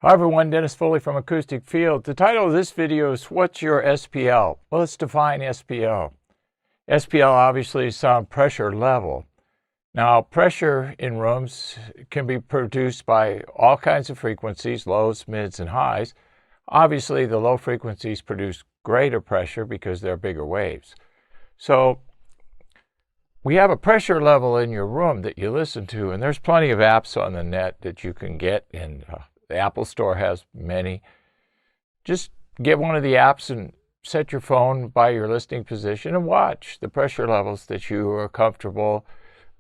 Hi everyone, Dennis Foley from Acoustic Field. The title of this video is What's Your SPL? Well, let's define SPL. SPL obviously is sound pressure level. Now, pressure in rooms can be produced by all kinds of frequencies, lows, mids, and highs. Obviously, the low frequencies produce greater pressure because they're bigger waves. So, we have a pressure level in your room that you listen to, and there's plenty of apps on the net that you can get, and the Apple Store has many. Just get one of the apps and set your phone by your listening position and watch the pressure levels that you are comfortable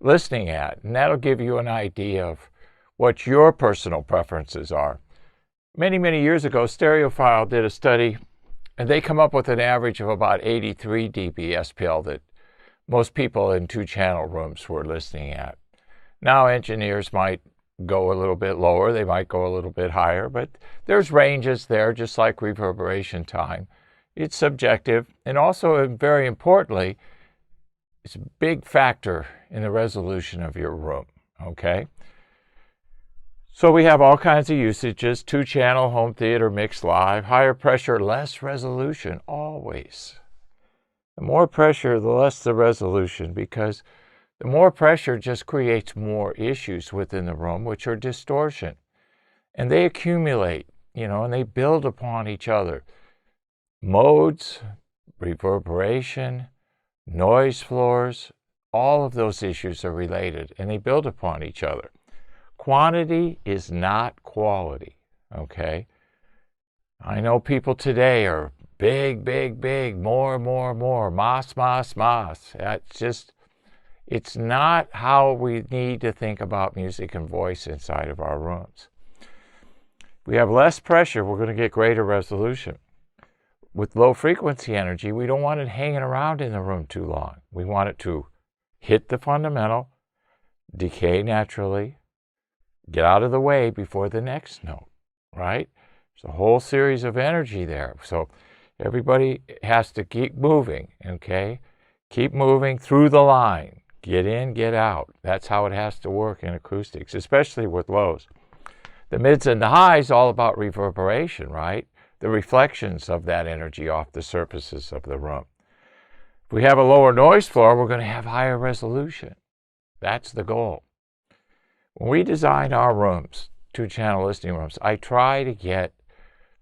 listening at. And that'll give you an idea of what your personal preferences are. Many, many years ago, Stereophile did a study, and they come up with an average of about 83 dB SPL that most people in two-channel rooms were listening at. Now engineers might go a little bit lower, they might go a little bit higher, but there's ranges there, just like reverberation time. It's subjective, and also, very importantly, it's a big factor in the resolution of your room, okay? So we have all kinds of usages: two-channel, home theater, mixed live, higher pressure, less resolution, always. The more pressure, the less the resolution, because the more pressure just creates more issues within the room, which are distortion. And they accumulate, and they build upon each other. Modes, reverberation, noise floors, all of those issues are related, and they build upon each other. Quantity is not quality, okay? I know people today are big, big, big, more, mas. It's not how we need to think about music and voice inside of our rooms. If we have less pressure, we're going to get greater resolution. With low frequency energy, we don't want it hanging around in the room too long. We want it to hit the fundamental, decay naturally, get out of the way before the next note, right? There's a whole series of energy there. So everybody has to keep moving, okay? Keep moving through the line. Get in, get out. That's how it has to work in acoustics, especially with lows. The mids and the highs, all about reverberation, right? The reflections of that energy off the surfaces of the room. If we have a lower noise floor, we're going to have higher resolution. That's the goal. When we design our rooms, two-channel listening rooms, I try to get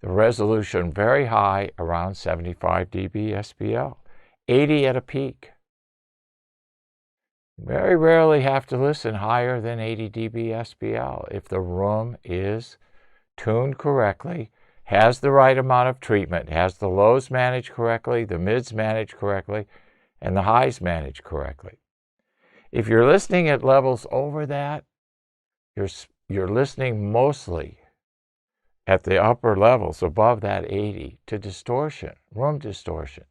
the resolution very high, around 75 dB SPL, 80 at a peak. Very rarely have to listen higher than 80 dB SPL if the room is tuned correctly, has the right amount of treatment, has the lows managed correctly, the mids managed correctly, and the highs managed correctly. If you're listening at levels over that, you're listening mostly at the upper levels above that 80 to distortion, room distortion.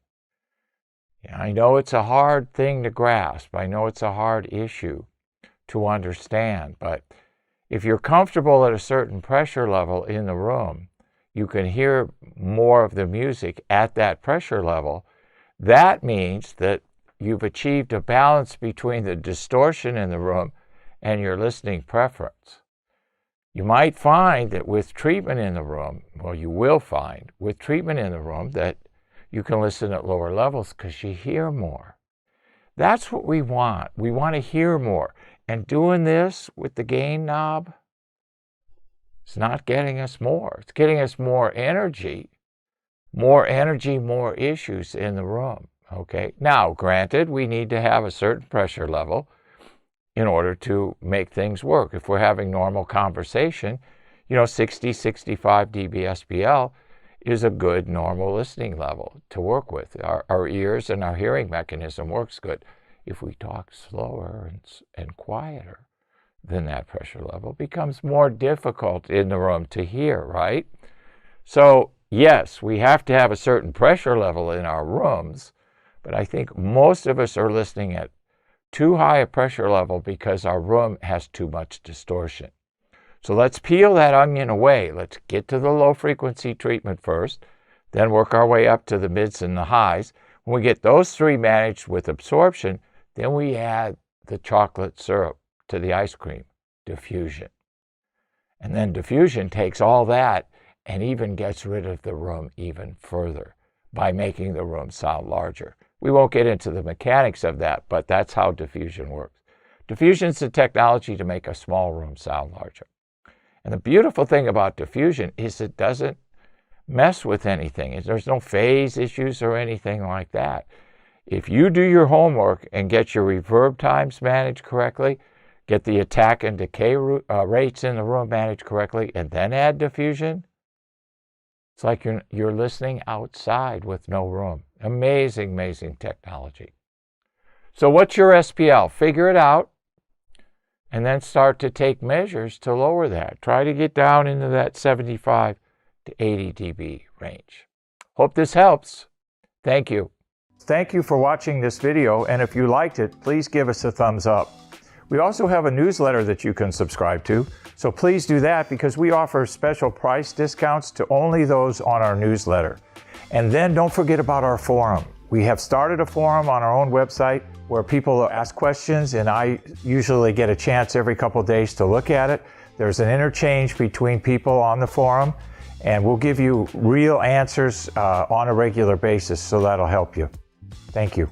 I know it's a hard thing to grasp. I know it's a hard issue to understand. But if you're comfortable at a certain pressure level in the room, you can hear more of the music at that pressure level. That means that you've achieved a balance between the distortion in the room and your listening preference. You might find that with treatment in the room, well, you will find with treatment in the room that you can listen at lower levels because you hear more. That's what we want. We want to hear more. And doing this with the gain knob, it's not getting us more. It's getting us more energy, more issues in the room. Okay. Now, granted, we need to have a certain pressure level in order to make things work. If we're having normal conversation, 60, 65 dB SPL is a good normal listening level to work with. Our ears and our hearing mechanism works good. If we talk slower and quieter than that pressure level, it becomes more difficult in the room to hear, right? So yes, we have to have a certain pressure level in our rooms, but I think most of us are listening at too high a pressure level because our room has too much distortion. So let's peel that onion away. Let's get to the low frequency treatment first, then work our way up to the mids and the highs. When we get those three managed with absorption, then we add the chocolate syrup to the ice cream, diffusion. And then diffusion takes all that and even gets rid of the room even further by making the room sound larger. We won't get into the mechanics of that, but that's how diffusion works. Diffusion is the technology to make a small room sound larger. And the beautiful thing about diffusion is it doesn't mess with anything. There's no phase issues or anything like that. If you do your homework and get your reverb times managed correctly, get the attack and decay rates in the room managed correctly, and then add diffusion, it's like you're listening outside with no room. Amazing, amazing technology. So what's your SPL? Figure it out and then start to take measures to lower that. Try to get down into that 75 to 80 dB range. Hope this helps. Thank you. Thank you for watching this video, and if you liked it, please give us a thumbs up. We also have a newsletter that you can subscribe to, so please do that because we offer special price discounts to only those on our newsletter. And then don't forget about our forum. We have started a forum on our own website where people ask questions, and I usually get a chance every couple of days to look at it. There's an interchange between people on the forum, and we'll give you real answers on a regular basis, so that'll help you. Thank you.